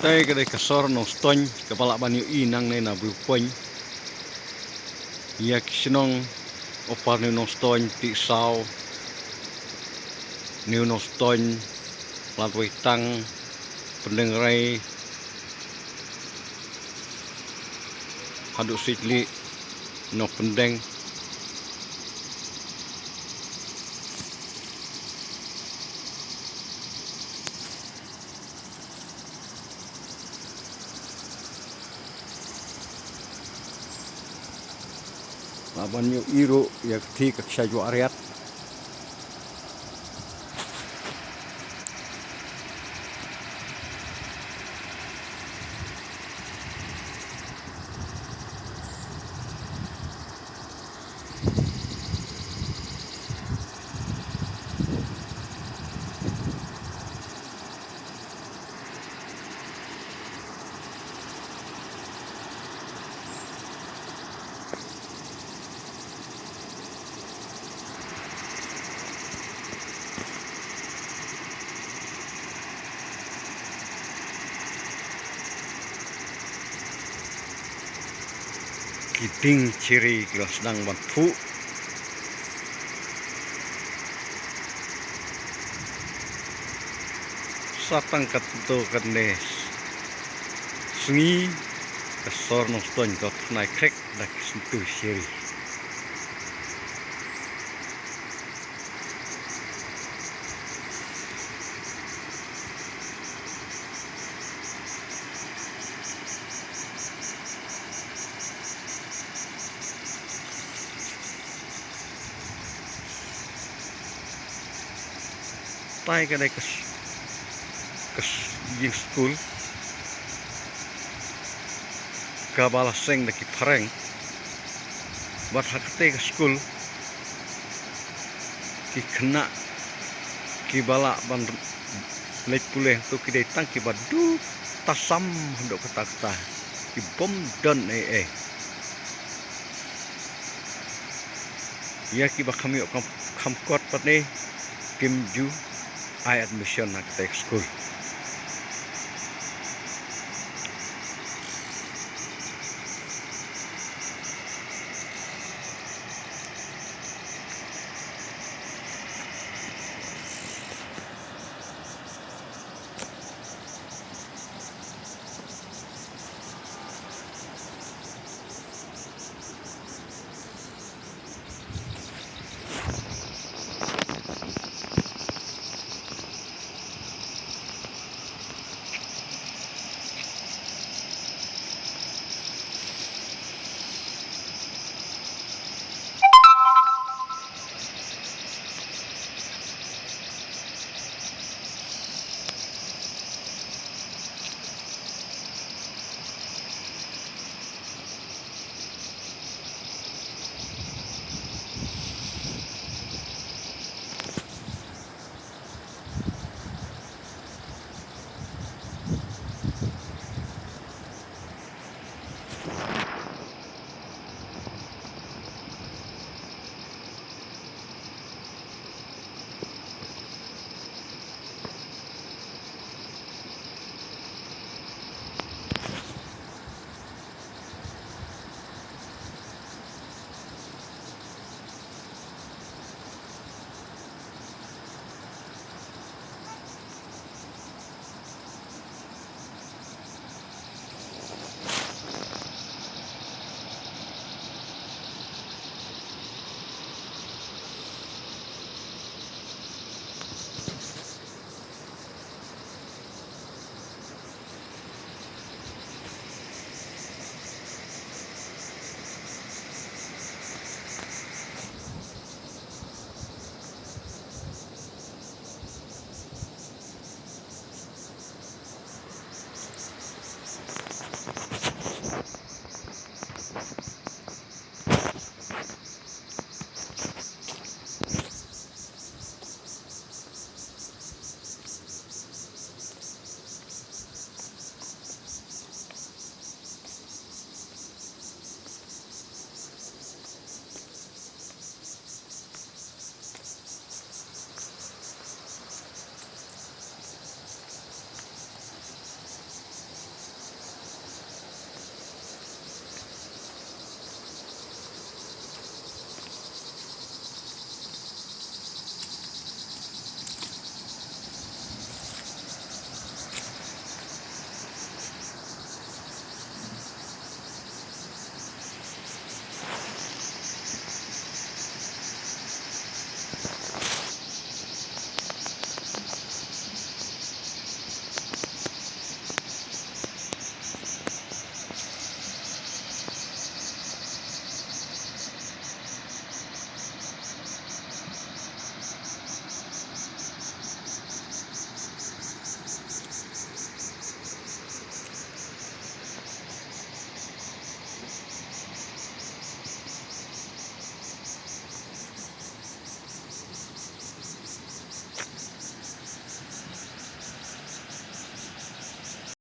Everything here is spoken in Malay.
Tay cái đây cái sor nong stony kepala banyu inang ne na bupoñ ya kisnong opar ni nong stony ti sao ni nong stony latway tang pendengrai haduk sitli no pendeng banyu iru ya ti ka sajo areat kiting ciri kilo sedang bantu satang katu kenes sungi kesor nong stony kau naik krek dak sentuh ciri tay cái đây kes yung school kabala seng daki pareng bat hakte ke school ki kena ki bala ban lek puleh tu ki datang ki badu tasam handok kata ki bom don ya ki ba kami kam kot pat ne kim ju I admission nak tek school